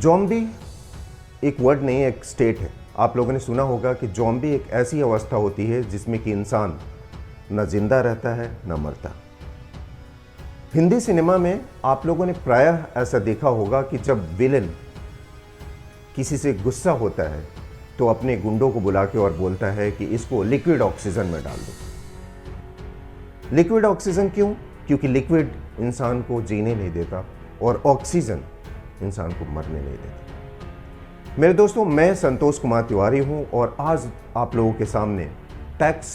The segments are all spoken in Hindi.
ज़ॉम्बी एक वर्ड नहीं, एक स्टेट है। आप लोगों ने सुना होगा कि ज़ॉम्बी एक ऐसी अवस्था होती है जिसमें कि इंसान न जिंदा रहता है न मरता। हिंदी सिनेमा में आप लोगों ने प्रायः ऐसा देखा होगा कि जब विलेन किसी से गुस्सा होता है तो अपने गुंडों को बुला के और बोलता है कि इसको लिक्विड ऑक्सीजन में डाल दो। लिक्विड ऑक्सीजन क्यों? क्योंकि लिक्विड इंसान को जीने नहीं देता और ऑक्सीजन इंसान को मरने नहीं देता। मेरे दोस्तों, मैं संतोष कुमार तिवारी हूं और आज आप लोगों के सामने टैक्स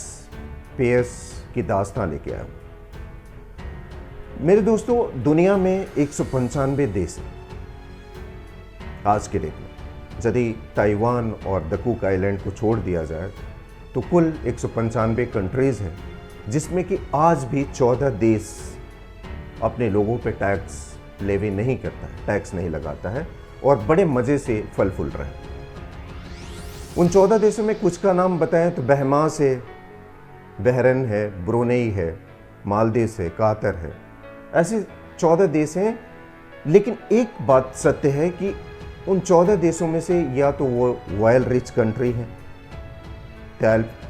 पेयर्स की दास्तां लेके आया हूं। मेरे दोस्तों, दुनिया में 195 देश हैं आज के डेट में। यदि ताइवान और द कुक आइलैंड को छोड़ दिया जाए तो कुल 195 कंट्रीज़ हैं, जिसमें कि आज भी 14 देश अपने लोगों पे टैक्स लेवी नहीं करता है, टैक्स नहीं लगाता है और बड़े मज़े से फल फूल रहे हैं। उन 14 देशों में कुछ का नाम बताएं तो बहमास है, बहरीन है, ब्रुनेई है, मालदीव है, कातर है। ऐसे 14 देश हैं। लेकिन एक बात सत्य है कि उन 14 देशों में से या तो वो ऑयल रिच कंट्री है,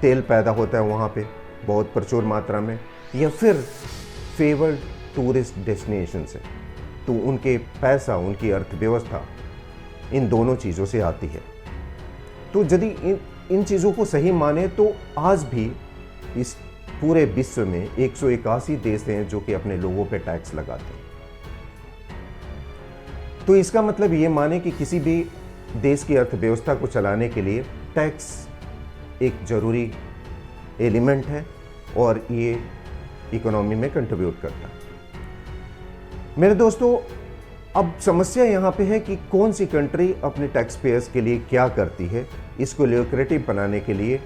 तेल पैदा होता है वहाँ पे बहुत प्रचुर मात्रा में, या फिर फेवर्ड टूरिस्ट डेस्टिनेशन है, तो उनके पैसा, उनकी अर्थव्यवस्था इन दोनों चीज़ों से आती है। तो यदि इन चीज़ों को सही माने तो आज भी इस पूरे विश्व में 181 देश हैं जो कि अपने लोगों पे टैक्स लगाते हैं। तो इसका मतलब ये माने कि किसी भी देश की अर्थव्यवस्था को चलाने के लिए टैक्स एक ज़रूरी एलिमेंट है और ये इकोनॉमी में कंट्रीब्यूट करता है। मेरे दोस्तों, अब समस्या यहाँ पे है कि कौन सी कंट्री अपने टैक्स पेयर्स के लिए क्या करती है, इसको ल्यूक्रेटिव बनाने के लिए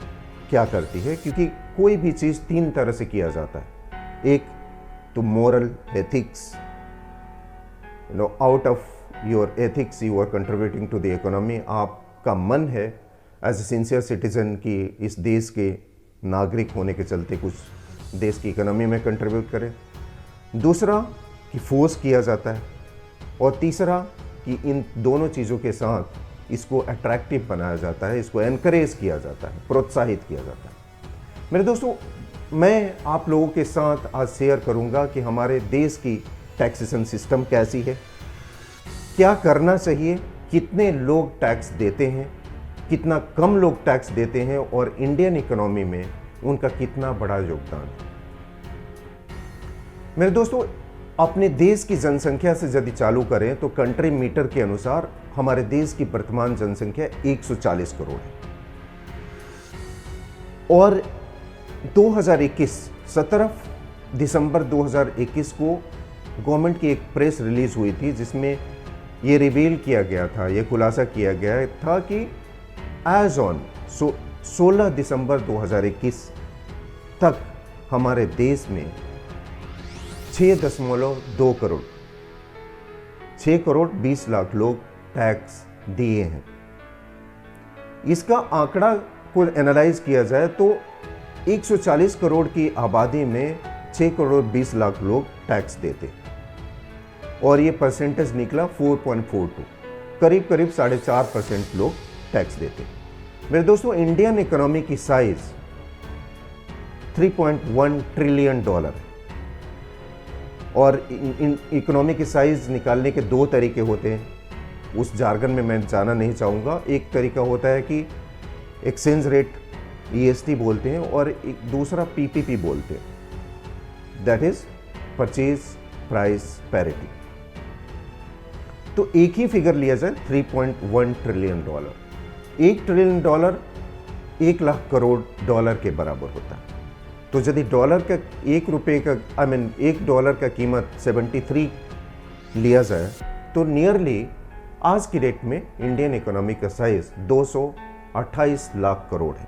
क्या करती है। क्योंकि कोई भी चीज़ 3 तरह से किया जाता है। एक तो moral ethics, out of your ethics you are contributing to the economy. आपका मन है एज ए सिंसियर सिटीजन कि इस देश के नागरिक होने के चलते कुछ देश की इकोनॉमी में कंट्रीब्यूट करें। दूसरा कि फोर्स किया जाता है, और तीसरा कि इन दोनों चीज़ों के साथ इसको अट्रैक्टिव बनाया जाता है, इसको एनकरेज किया जाता है, प्रोत्साहित किया जाता है। मेरे दोस्तों, मैं आप लोगों के साथ आज शेयर करूंगा कि हमारे देश की टैक्सेशन सिस्टम कैसी है, क्या करना चाहिए, कितने लोग टैक्स देते हैं, कितना कम लोग टैक्स देते हैं और इंडियन इकोनॉमी में उनका कितना बड़ा योगदान है। मेरे दोस्तों, अपने देश की जनसंख्या से यदि चालू करें तो कंट्री मीटर के अनुसार हमारे देश की वर्तमान जनसंख्या 140 करोड़ है। और 17 दिसंबर 2021 को गवर्नमेंट की एक प्रेस रिलीज हुई थी जिसमें ये रिवील किया गया था, ये खुलासा किया गया था कि एज ऑन 16 दिसंबर 2021 तक हमारे देश में 6.2 करोड़ 6 करोड़ 20 लाख लोग टैक्स दिए हैं। इसका आंकड़ा को एनालाइज किया जाए तो 140 करोड़ की आबादी में 6 करोड़ 20 लाख लोग टैक्स देते और ये परसेंटेज निकला 4.42, करीब करीब 4.5% लोग टैक्स देते। मेरे दोस्तों, इंडियन इकोनॉमी की साइज $3.1 ट्रिलियन है और इकोनॉमी की साइज निकालने के 2 तरीके होते हैं। उस जार्गन में मैं जाना नहीं चाहूँगा। एक तरीका होता है कि एक्सचेंज रेट EST बोलते हैं और एक दूसरा PPP बोलते हैं, that is purchase price parity. तो एक ही फिगर लिया जाए, $3.1 ट्रिलियन। $1 ट्रिलियन $1 लाख करोड़ के बराबर होता है। तो यदि डॉलर का $1 का कीमत 73 लिया जाए तो नियरली आज की डेट में इंडियन इकोनॉमी का साइज 228 लाख करोड़ है।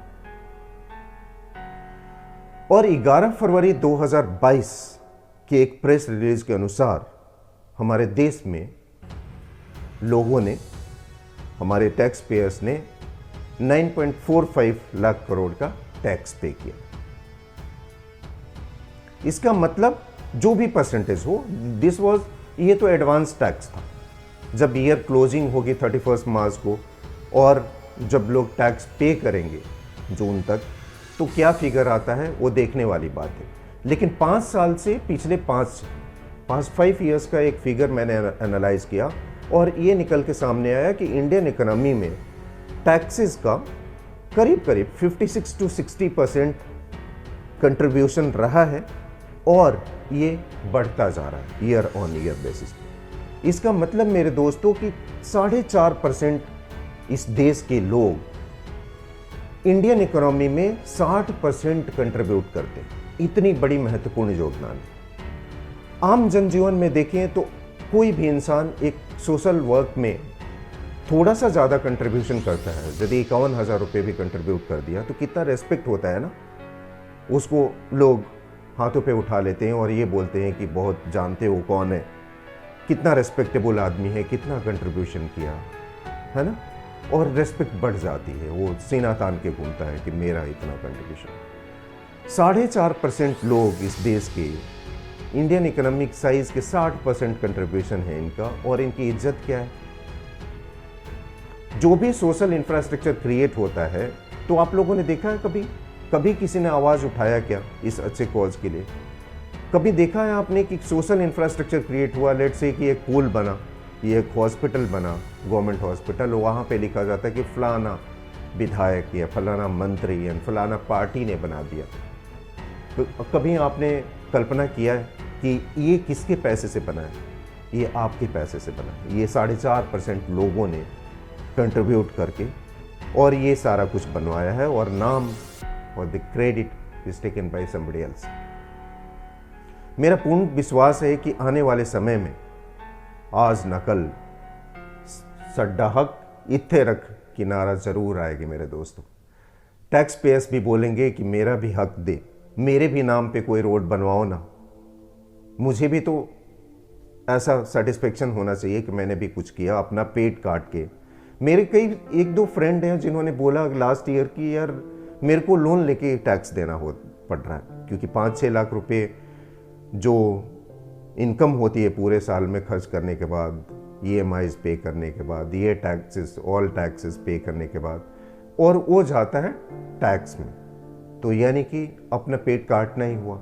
और 11 फरवरी 2022 के एक प्रेस रिलीज के अनुसार हमारे देश में लोगों ने, हमारे टैक्स पेयर्स ने 9.45 लाख करोड़ का टैक्स पे किया। इसका मतलब जो भी परसेंटेज हो, ये तो एडवांस टैक्स था। जब ईयर क्लोजिंग होगी 31 मार्च को और जब लोग टैक्स पे करेंगे जून तक, तो क्या फिगर आता है वो देखने वाली बात है। लेकिन 5 साल से पिछले 5 ईयर्स का एक फिगर मैंने एनालाइज किया और ये निकल के सामने आया कि इंडियन इकोनॉमी में टैक्सेस का करीब 56 to 60% कंट्रीब्यूशन रहा है और ये बढ़ता जा रहा है ईयर ऑन ईयर बेसिस पे। इसका मतलब मेरे दोस्तों कि 4.5% इस देश के लोग इंडियन इकोनॉमी में 60% कंट्रीब्यूट करते हैं। इतनी बड़ी महत्वपूर्ण योगदान है। आम जनजीवन में देखें तो कोई भी इंसान एक सोशल वर्क में थोड़ा सा ज़्यादा कंट्रीब्यूशन करता है, यदि 51,000 रुपये भी कंट्रीब्यूट कर दिया तो कितना रेस्पेक्ट होता है ना। उसको लोग हाथों पे उठा लेते हैं और ये बोलते हैं कि बहुत जानते हो कौन है, कितना रेस्पेक्टेबल आदमी है, कितना कंट्रीब्यूशन किया है ना, और रेस्पेक्ट बढ़ जाती है। वो सीना तान के घूमता है कि मेरा इतना कंट्रीब्यूशन। 4.5% लोग इस देश के इंडियन इकोनॉमिक साइज के 60% कंट्रीब्यूशन है इनका, और इनकी इज्जत क्या है। जो भी सोशल इंफ्रास्ट्रक्चर क्रिएट होता है तो आप लोगों ने देखा है कभी किसी ने आवाज़ उठाया क्या इस अच्छे कॉज के लिए? कभी देखा है आपने कि सोशल इंफ्रास्ट्रक्चर क्रिएट हुआ, लेट से कि एक पुल बना, ये एक हॉस्पिटल बना, गवर्नमेंट हॉस्पिटल, वहाँ पे लिखा जाता है कि फलाना विधायक या फलाना मंत्री या फलाना पार्टी ने बना दिया। तो कभी आपने कल्पना किया है कि ये किसके पैसे से बना है? ये आपके पैसे से बना है। ये 4.5% लोगों ने कंट्रीब्यूट करके और ये सारा कुछ बनवाया है, और नाम और the credit is taken by somebody else. मेरा पूर्ण विश्वास है कि आने वाले समय में आज न कल सड्डा हक इत्थे रख की नारा जरूर आएगी मेरे दोस्तों। टैक्स पेयर्स भी बोलेंगे कि मेरा भी हक दे, मेरे भी नाम पे कोई रोड बनवाओ ना। मुझे भी तो ऐसा सेटिस्फेक्शन होना चाहिए कि मैंने भी कुछ किया अपना पेट काट के। मेरे कई 1-2 फ्रेंड हैं जिन्होंने बोला लास्ट ईयर कि यार मेरे को लोन लेके टैक्स देना पड़ रहा है, क्योंकि 5-6 लाख रुपए जो इनकम होती है पूरे साल में खर्च करने के बाद, EMIs पे करने के बाद, ये टैक्सेस, ऑल टैक्सेस पे करने के बाद, और वो जाता है टैक्स में। तो यानी कि अपना पेट काटना ही हुआ।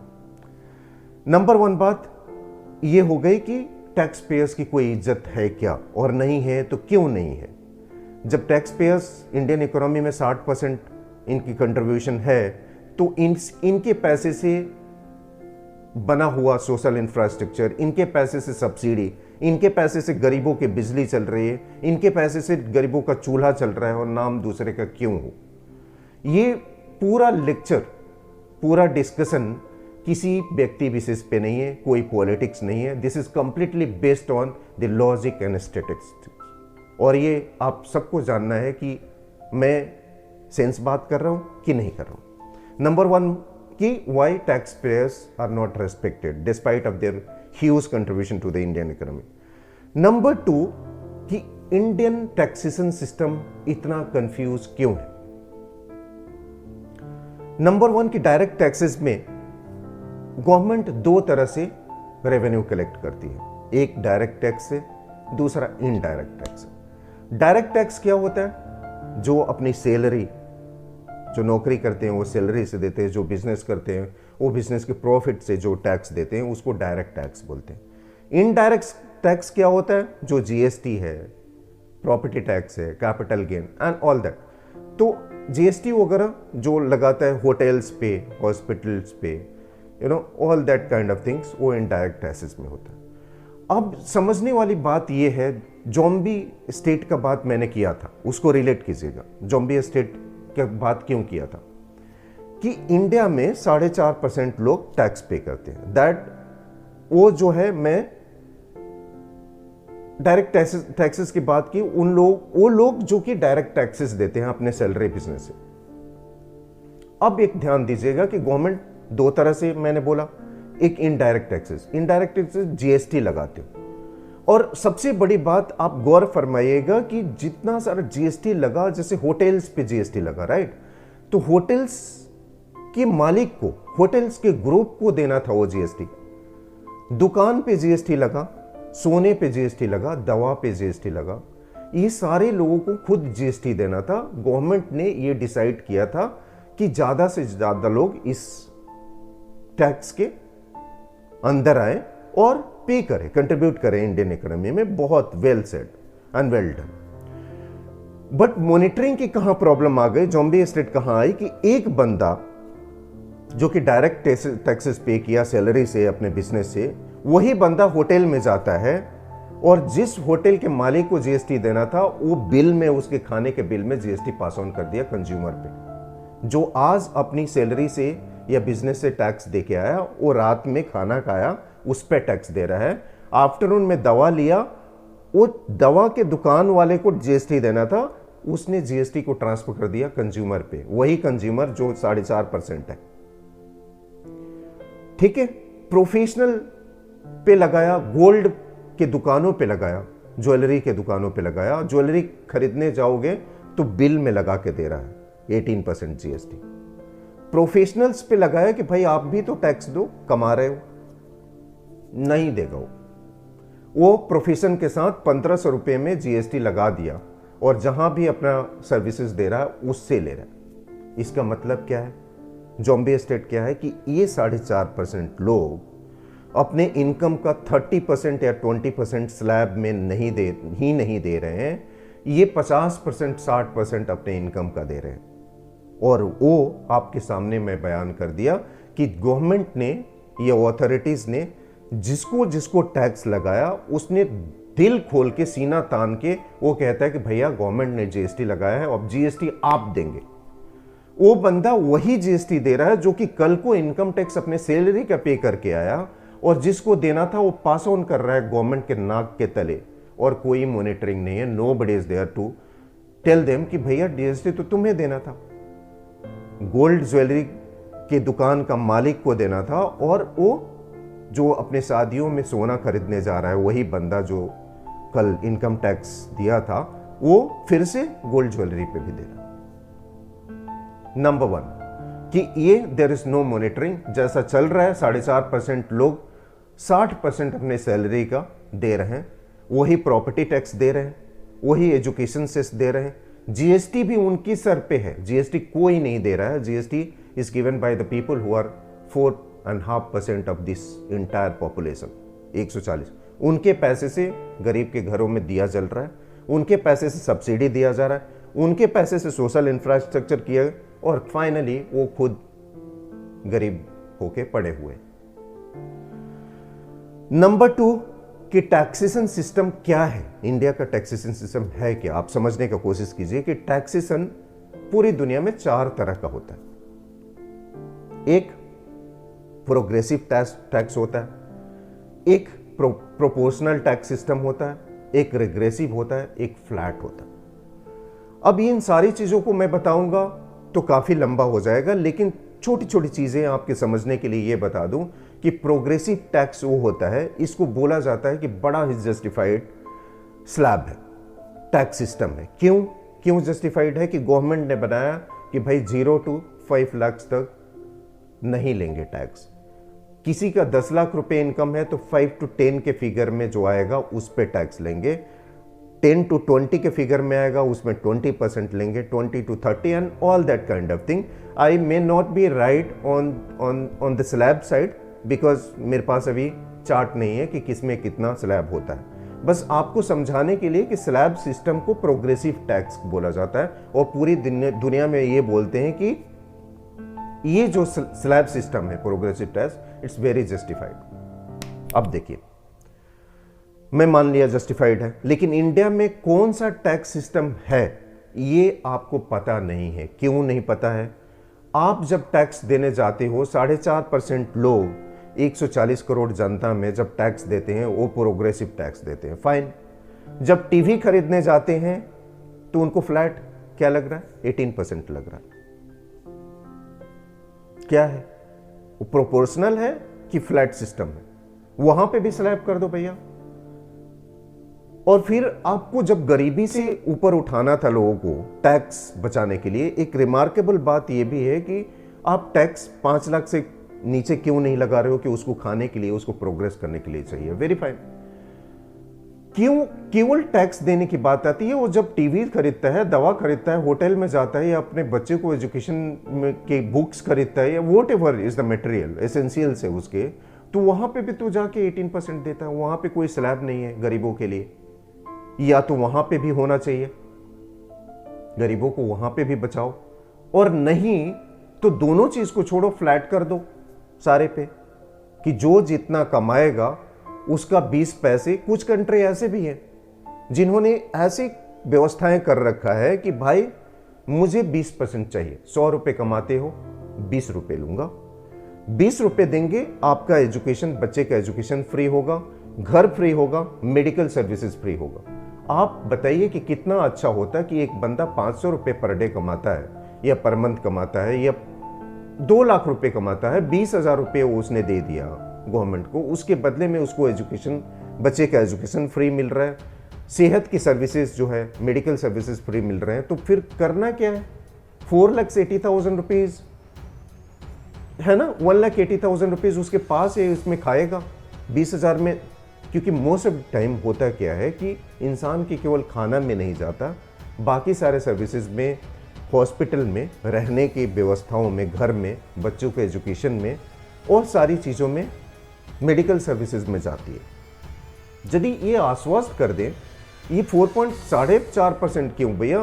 नंबर 1 बात ये हो गई कि टैक्स पेयर्स की कोई इज्जत है क्या, और नहीं है तो क्यों नहीं है। जब टैक्स पेयर्स इंडियन इकोनॉमी में 60% इनकी कंट्रीब्यूशन है, तो इनके पैसे से बना हुआ सोशल इंफ्रास्ट्रक्चर, इनके पैसे से सब्सिडी, इनके पैसे से गरीबों की बिजली चल रही है, इनके पैसे से गरीबों का चूल्हा चल रहा है, और नाम दूसरे का क्यों हो। ये पूरा लेक्चर, पूरा डिस्कशन किसी व्यक्ति विशेष पे नहीं है, कोई पॉलिटिक्स नहीं है। This is completely based on the logic and statistics. और ये आप सबको जानना है कि मैं सेंस बात कर रहा हूं कि नहीं कर रहा हूं। नंबर 1 कि why tax payers are not respected despite of their huge contribution to the Indian economy. Number 2 कि इंडियन टैक्सेशन सिस्टम इतना कंफ्यूज क्यों है। नंबर 1 की डायरेक्ट टैक्सेस में गवर्नमेंट 2 तरह से रेवेन्यू कलेक्ट करती है, एक डायरेक्ट टैक्स से, दूसरा इनडायरेक्ट टैक्स। डायरेक्ट टैक्स क्या होता है? जो अपनी सैलरी, जो नौकरी करते हैं वो सैलरी से देते हैं, जो बिजनेस करते हैं वो बिजनेस के प्रॉफिट से जो टैक्स देते हैं उसको डायरेक्ट टैक्स बोलते हैं। इनडायरेक्ट टैक्स क्या होता है? जो GST है, प्रॉपर्टी टैक्स है, capital gain and all that. तो GST वगैरह जो लगाता है होटल्स पे, हॉस्पिटल्स पे, all that kind of things, वो इनडायरेक्ट टैक्सेस में होता है। अब समझने वाली बात यह है, ज़ॉम्बी स्टेट का बात मैंने किया था, उसको रिलेट कीजिएगा। ज़ॉम्बी स्टेट की बात क्यों किया था कि इंडिया में 4.5% लोग टैक्स पे करते हैं। दैट वो जो है, मैं डायरेक्ट टैक्सेस की बात की, वो लोग जो कि डायरेक्ट टैक्सेस देते हैं अपने सैलरी बिजनेस से। अब एक ध्यान दीजिएगा कि गवर्नमेंट 2 तरह से मैंने बोला, एक इनडायरेक्ट टैक्सेस GST लगाते हो। और सबसे बड़ी बात आप गौर फरमाइएगा कि जितना सारा GST लगा, जैसे होटल्स पे GST लगा, राइट, तो होटल्स के मालिक को, होटल्स के ग्रुप को देना था वो GST। दुकान पे GST लगा, सोने पे जीएसटी लगा, दवा पे जीएसटी लगा, ये सारे लोगों को खुद जीएसटी देना था। गवर्नमेंट ने ये डिसाइड किया था कि ज़्यादा से ज़्यादा लोग इस टैक्स के अंदर आए और पे करें, कंट्रीब्यूट करें इंडियन इकोनॉमी में। बहुत well said and well done. But monitoring की कहां प्रॉब्लम आ गई, ज़ॉम्बी स्टेट कहां आई कि एक बंदा जो कि डायरेक्ट टैक्सेस पे किया सैलरी से, अपने बिजनेस से, वही बंदा होटल में जाता है और जिस होटल के मालिक को जीएसटी देना था वो बिल में, उसके खाने के बिल में जीएसटी पास ऑन कर दिया कंज्यूमर पे। जो आज अपनी सैलरी से या बिजनेस से टैक्स दे के आया, वो रात में खाना खाया उस पर टैक्स दे रहा है। आफ्टरनून में दवा लिया, वो दवा के दुकान वाले को जीएसटी देना था, उसने जीएसटी को ट्रांसफर कर दिया कंज्यूमर पे, वही कंज्यूमर जो 4.5% है। ठीक है, प्रोफेशनल पे लगाया, गोल्ड के दुकानों पे लगाया, ज्वेलरी के दुकानों पे लगाया। ज्वेलरी खरीदने जाओगे तो बिल में लगा के दे रहा है 18% जीएसटी। प्रोफेशनल्स पे लगाया कि भाई आप भी तो टैक्स दो, कमा रहे हो, नहीं देगा वो प्रोफेशन के साथ 1500 रुपये में जीएसटी लगा दिया और जहां भी अपना सर्विसेज दे रहा है उससे ले रहा है। इसका मतलब क्या है, ज़ॉम्बी स्टेट क्या है कि ये 4.5% लोग अपने इनकम का 30% या 20% स्लैब में नहीं दे रहे हैं, ये 50% 60% अपने इनकम का दे रहे हैं। और वो आपके सामने मैं बयान कर दिया कि गवर्नमेंट ने, ये अथॉरिटीज ने जिसको जिसको टैक्स लगाया उसने दिल खोल के, सीना तान के वो कहता है कि भैया गवर्नमेंट ने जीएसटी लगाया है, अब जीएसटी आप देंगे। वो बंदा वही जीएसटी दे रहा है जो कि कल को इनकम टैक्स अपने सैलरी का पे करके आया और जिसको देना था वो पास ऑन कर रहा है गवर्नमेंट के नाक के तले, और कोई मॉनिटरिंग नहीं है। Nobody is there to tell them कि भैया जीएसटी तो तुम्हें देना था, गोल्ड ज्वेलरी के दुकान का मालिक को देना था, और वो जो अपने शादियों में सोना खरीदने जा रहा है वही बंदा जो कल इनकम टैक्स दिया था वो फिर से गोल्ड ज्वेलरी पे भी दे रहा। नंबर 1 कि ये देयर इज नो मॉनिटरिंग, जैसा चल रहा है 4.5% लोग 60% अपने सैलरी का दे रहे हैं, वही प्रॉपर्टी टैक्स दे रहे हैं, वही एजुकेशन सेस दे रहे हैं, जीएसटी भी उनकी सर पे है, जीएसटी कोई नहीं दे रहा है। GST is given by the people who are 4.5% of this entire population, 140। उनके पैसे से गरीब के घरों में दिया जल रहा है, उनके पैसे से सब्सिडी दिया जा रहा है, उनके पैसे से सोशल इंफ्रास्ट्रक्चर किया, और फाइनली वो खुद गरीब होके पड़े हुए। नंबर 2 कि टैक्सेशन सिस्टम क्या है, इंडिया का टैक्सेशन सिस्टम है क्या। आप समझने का कोशिश कीजिए कि टैक्सेशन पूरी दुनिया में 4 तरह का होता है। एक प्रोग्रेसिव टैक्स होता है, एक प्रोपोर्शनल टैक्स सिस्टम होता है, एक रिग्रेसिव होता है, एक फ्लैट होता है। अब इन सारी चीजों को मैं बताऊंगा तो काफी लंबा हो जाएगा, लेकिन छोटी छोटी चीजें आपके समझने के लिए ये बता दूं कि प्रोग्रेसिव टैक्स वो होता है, इसको बोला जाता है कि बड़ा ही जस्टिफाइड स्लैब है, टैक्स सिस्टम है। क्यों जस्टिफाइड है कि गवर्नमेंट ने बनाया कि भाई 0 to 5 लाख तक नहीं लेंगे टैक्स। किसी का 10 लाख रुपए इनकम है तो 5 to 10 के फिगर में जो आएगा उस पे टैक्स लेंगे, 10 to 20 के फिगर में आएगा उसमें 20% लेंगे, 20 to 30 and all that kind of thing. I may not be right on the slab side because मेरे पास अभी चार्ट नहीं है कि किसमें कितना स्लैब होता है। बस आपको समझाने के लिए कि स्लैब सिस्टम को प्रोग्रेसिव टैक्स बोला जाता है, और पूरी दुनिया में ये बोलते हैं कि ये जो स्लैब सिस्टम है progressive tax, it's very justified. अब देखिए, मैं मान लिया जस्टिफाइड है, लेकिन इंडिया में कौन सा टैक्स सिस्टम है ये आपको पता नहीं है। क्यों नहीं पता है? आप जब टैक्स देने जाते हो, 4.5% लोग 140 करोड़ जनता में जब टैक्स देते हैं वो प्रोग्रेसिव टैक्स देते हैं, फाइन। जब टीवी खरीदने जाते हैं तो उनको फ्लैट क्या लग रहा है? 18% लग रहा है। क्या है वो? प्रोपोर्शनल है कि फ्लैट सिस्टम है? वहां पे भी स्लैब कर दो भैया। और फिर आपको जब गरीबी से ऊपर उठाना था लोगों को टैक्स बचाने के लिए, एक रिमार्केबल बात यह भी है कि आप टैक्स 5 लाख से नीचे क्यों नहीं लगा रहे हो कि उसको खाने के लिए, उसको प्रोग्रेस करने के लिए चाहिए। Very fine. क्यों केवल टैक्स देने की बात आती है? वो जब टीवी खरीदता है, दवा खरीदता है, होटल में जाता है, या अपने बच्चे को एजुकेशन के बुक्स खरीदता है, या what ever is the material essentials है उसके, तो वहां पे भी तो जाके 18% देता है। वहां पे कोई स्लैब नहीं है गरीबों के लिए, या तो वहां पे भी होना चाहिए। गरीबों को वहां पे भी बचाओ, और नहीं तो दोनों चीज को छोड़ो, फ्लैट कर दो सारे पे, कि जो जितना कमाएगा उसका 20 पैसे। कुछ कंट्री ऐसे भी हैं जिन्होंने ऐसी व्यवस्थाएं कर रखा है कि भाई मुझे 20% चाहिए, 100 रुपए कमाते हो 20 रुपए लूंगा, 20 रुपए देंगे, आपका एजुकेशन, बच्चे का एजुकेशन फ्री होगा, घर फ्री होगा, मेडिकल सर्विसेज फ्री होगा। आप बताइए कि कितना अच्छा होता कि एक बंदा 500 रुपए पर डे कमाता है, या पर मंथ कमाता है, या 2 लाख रुपए कमाता है, 20,000 रुपए उसने दे दिया गवर्नमेंट को, उसके बदले में उसको एजुकेशन, बच्चे का एजुकेशन फ्री मिल रहा है, सेहत की सर्विसेज जो है, मेडिकल सर्विसेज फ्री मिल रहे हैं, तो फिर करना क्या है? 4,80,000 रुपीज है ना, 1,80,000 रुपीज उसके पास है, इसमें खाएगा 20,000 में। क्योंकि मोस्ट ऑफ टाइम होता क्या है कि इंसान की केवल खाना में नहीं जाता, बाकी सारे सर्विसेज में, हॉस्पिटल में, रहने की व्यवस्थाओं में, घर में, बच्चों के एजुकेशन में, और सारी चीज़ों में, मेडिकल सर्विसेज में जाती है। यदि ये आश्वस्त कर दें, ये 4.4% क्यों भैया,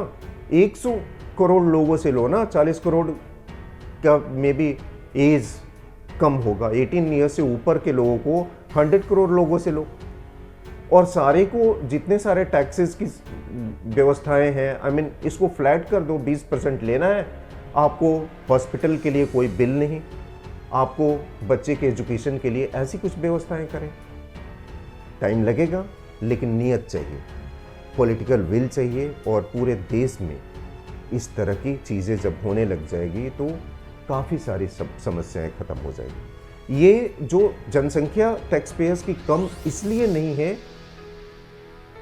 100 करोड़ लोगों से लो ना, 40 करोड़ का मे बी एज कम होगा, 18 ईयर्स से ऊपर के लोगों को 100 करोड़ लोगों से लो, और सारे को जितने सारे टैक्सेस की व्यवस्थाएं हैं, आई मीन इसको फ्लैट कर दो, 20% लेना है आपको, हॉस्पिटल के लिए कोई बिल नहीं, आपको बच्चे के एजुकेशन के लिए ऐसी कुछ व्यवस्थाएं करें। टाइम लगेगा, लेकिन नीयत चाहिए, पॉलिटिकल विल चाहिए, और पूरे देश में इस तरह की चीज़ें जब होने लग जाएगी तो काफ़ी सारी समस्याएं खत्म हो जाएगी। ये जो जनसंख्या टैक्स पेयर्स की कम इसलिए नहीं है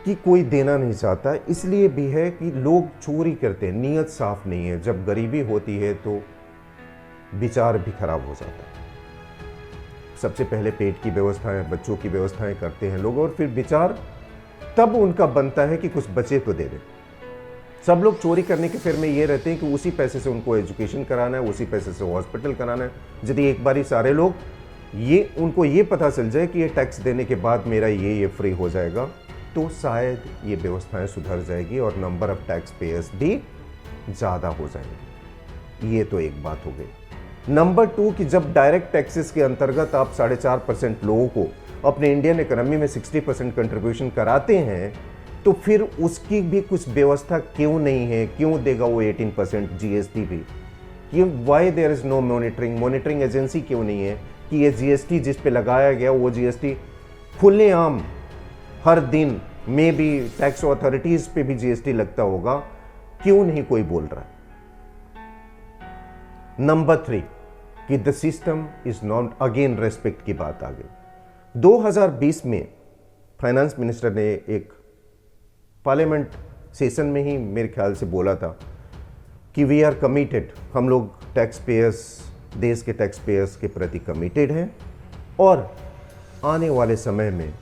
कि कोई देना नहीं चाहता, इसलिए भी है कि लोग चोरी करते हैं, नीयत साफ नहीं है। जब गरीबी होती है तो विचार भी खराब हो जाता है। सबसे पहले पेट की व्यवस्थाएं, बच्चों की व्यवस्थाएं करते हैं लोग, और फिर विचार तब उनका बनता है कि कुछ बचे तो दे दें। सब लोग चोरी करने के फिर में ये रहते हैं कि उसी पैसे से उनको एजुकेशन कराना है, उसी पैसे से हॉस्पिटल कराना है। यदि एक बारी सारे लोग उनको ये पता चल जाए कि ये टैक्स देने के बाद मेरा ये फ्री हो जाएगा, तो शायद ये व्यवस्थाएं सुधर जाएगी और नंबर ऑफ टैक्स पेयर्स भी ज़्यादा हो जाएंगे। ये तो एक बात हो गई। नंबर 2 कि जब डायरेक्ट टैक्सेस के अंतर्गत आप 4.5% लोगों को अपने इंडियन इकोनॉमी में 60% कंट्रीब्यूशन कराते हैं, तो फिर उसकी भी कुछ व्यवस्था क्यों नहीं है? क्यों देगा वो 18% जीएसटी भी? क्यों? Why there is no monitoring agency क्यों नहीं है कि ये जीएसटी जिस पे लगाया गया वो जीएसटी खुलेआम हर दिन में भी टैक्स अथॉरिटीज पे भी जीएसटी लगता होगा, क्यों नहीं कोई बोल रहा? नंबर 3 कि the system is not, again respect की बात आ गई। 2020 में फाइनेंस मिनिस्टर ने एक पार्लियामेंट सेशन में ही मेरे ख्याल से बोला था कि वी आर कमिटेड, हम लोग टैक्स पेयर्स, देश के टैक्स पेयर्स के प्रति कमिटेड हैं, और आने वाले समय में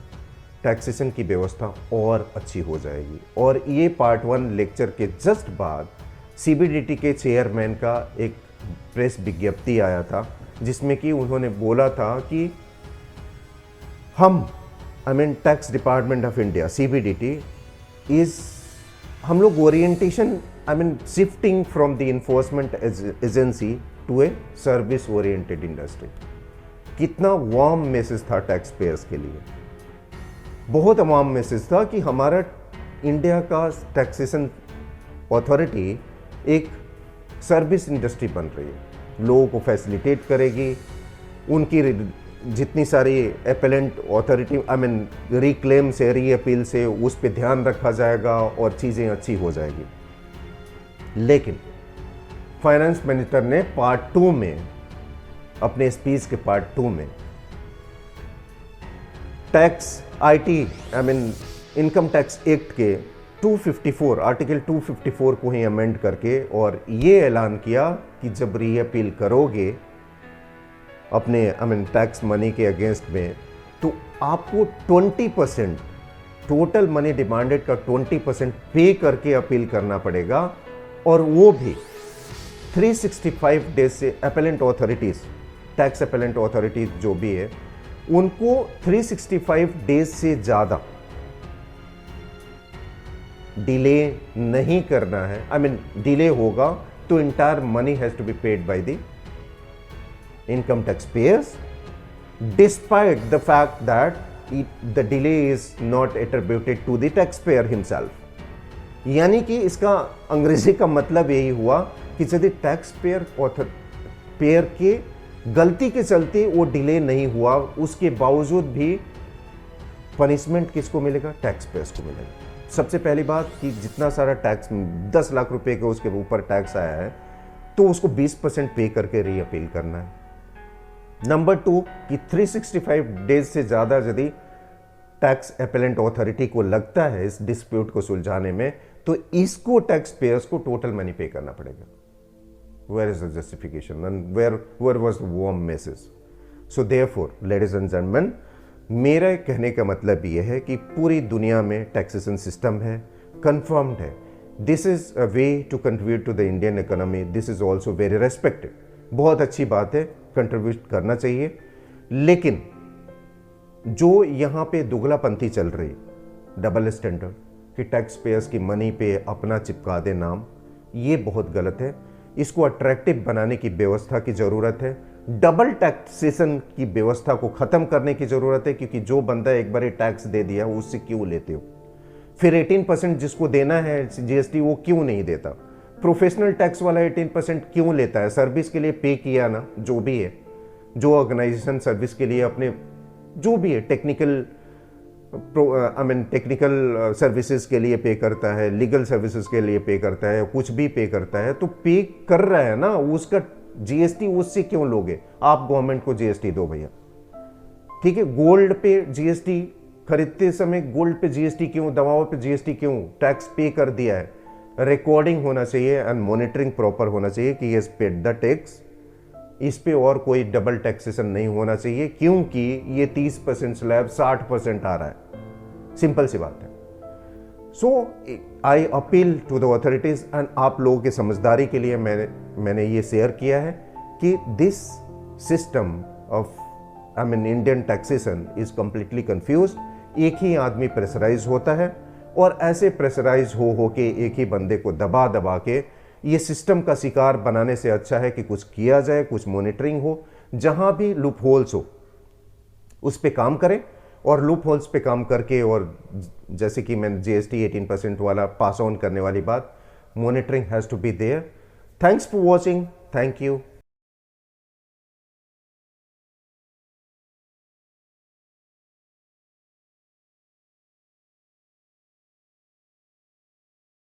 टैक्सेशन की व्यवस्था और अच्छी हो जाएगी। और ये पार्ट 1 लेक्चर के जस्ट बाद सीबीडीटी के चेयरमैन का एक प्रेस विज्ञप्ति आया था, जिसमें कि उन्होंने बोला था कि हम, I mean tax department of India, CBDT हम लोग orientation, I mean shifting from the enforcement agency to a service oriented industry. कितना वार्म मैसेज था टैक्स पेयर्स के लिए, बहुत वार्म मैसेज था कि हमारा इंडिया का टैक्सेशन अथॉरिटी एक सर्विस इंडस्ट्री बन रही है, लोगों को फैसिलिटेट करेगी, उनकी जितनी सारी appellant authority, I mean reclaim से, री अपील से, उस पर ध्यान रखा जाएगा और चीज़ें अच्छी हो जाएगी। लेकिन फाइनेंस मिनिस्टर ने पार्ट 2 में, अपने स्पीच के पार्ट 2 में tax IT, I mean income tax act के 254, आर्टिकल 254 को ही अमेंड करके, और ये ऐलान किया कि जब री अपील करोगे अपने, आई मीन टैक्स मनी के अगेंस्ट में, तो आपको 20% टोटल मनी डिमांडेड का 20% पे करके अपील करना पड़ेगा, और वो भी 365 डेज से appellant authorities, tax appellant authorities जो भी है, उनको 365 डेज से ज़्यादा डिले नहीं करना है। आई मीन डिले होगा तो entire money has to be paid by the income tax payers, despite the fact that the delay is not attributed to the tax payer himself. यानी कि इसका अंग्रेजी का मतलब यही हुआ कि यदि टैक्स पेयर के गलती के चलते वो डिले नहीं हुआ, उसके बावजूद भी पनिशमेंट किसको मिलेगा? टैक्स पेयर्स को मिलेगा। सबसे पहली बात कि जितना सारा टैक्स 10 लाख रुपए के उसके ऊपर टैक्स आया है तो उसको 20% पे करके री अपील करना है। नंबर 2 कि 365 डेज से ज़्यादा यदि टैक्स अपेलेंट ऑथोरिटी को लगता है इस डिस्प्यूट को सुलझाने में, तो इसको टैक्स पेयर्स को टोटल मनी पे करना पड़ेगा। Where is the justification and where was the warm message? So therefore, ladies and gentlemen, मेरा कहने का मतलब यह है कि पूरी दुनिया में टैक्सेशन सिस्टम है, कंफर्म्ड है। This is a way to contribute to the Indian economy, this is also very respected. बहुत अच्छी बात है, कंट्रीब्यूट करना चाहिए। लेकिन जो यहाँ पे दुगलापंथी चल रही, डबल स्टैंडर्ड, कि टैक्स पेयर्स की मनी पे अपना चिपका दे नाम, ये बहुत गलत है। इसको अट्रैक्टिव बनाने की व्यवस्था की ज़रूरत है। डबल टैक्सेशन की व्यवस्था को ख़त्म करने की ज़रूरत है, क्योंकि जो बंदा एक बार टैक्स दे दिया उससे क्यों लेते हो? फिर 18% जिसको देना है जीएसटी वो क्यों नहीं देता? प्रोफेशनल टैक्स वाला 18% क्यों लेता है? सर्विस के लिए पे किया ना, जो भी है, जो ऑर्गेनाइजेशन सर्विस के लिए अपने जो भी है टेक्निकल टेक्निकल सर्विसेज के लिए पे करता है, लीगल सर्विसेज के लिए पे करता है, कुछ भी पे करता है, तो पे कर रहा है ना, उसका जीएसटी उससे क्यों लोगे? आप गवर्नमेंट को जीएसटी दो भैया, ठीक है। गोल्ड पे जीएसटी खरीदते समय गोल्ड पे जीएसटी क्यों? दवाओं पे जीएसटी क्यों? टैक्स पे कर दिया है। रिकॉर्डिंग होना चाहिए एंड मॉनिटरिंग प्रॉपर होना चाहिए कि ये पेड द टैक्स। इस पे और कोई डबल टैक्सेशन नहीं होना चाहिए, क्योंकि ये 30% स्लैब 60% आ रहा है। सिंपल सी बात है। So I appeal to the authorities and आप लोगों की समझदारी के लिए मैंने ये शेयर किया है कि this system of Indian taxation is completely confuse. एक ही आदमी प्रेशराइज होता है, और ऐसे प्रेशराइज हो के एक ही बंदे को दबा दबा के ये सिस्टम का शिकार बनाने से अच्छा है कि कुछ किया जाए, कुछ मॉनिटरिंग हो, जहां भी लूप होल्स हो उस पे काम करें, और लूप होल्स पे काम करके, और जैसे कि मैंने जीएसटी 18% वाला पास ऑन करने वाली बात, monitoring has to be there. Thanks for watching, thank you.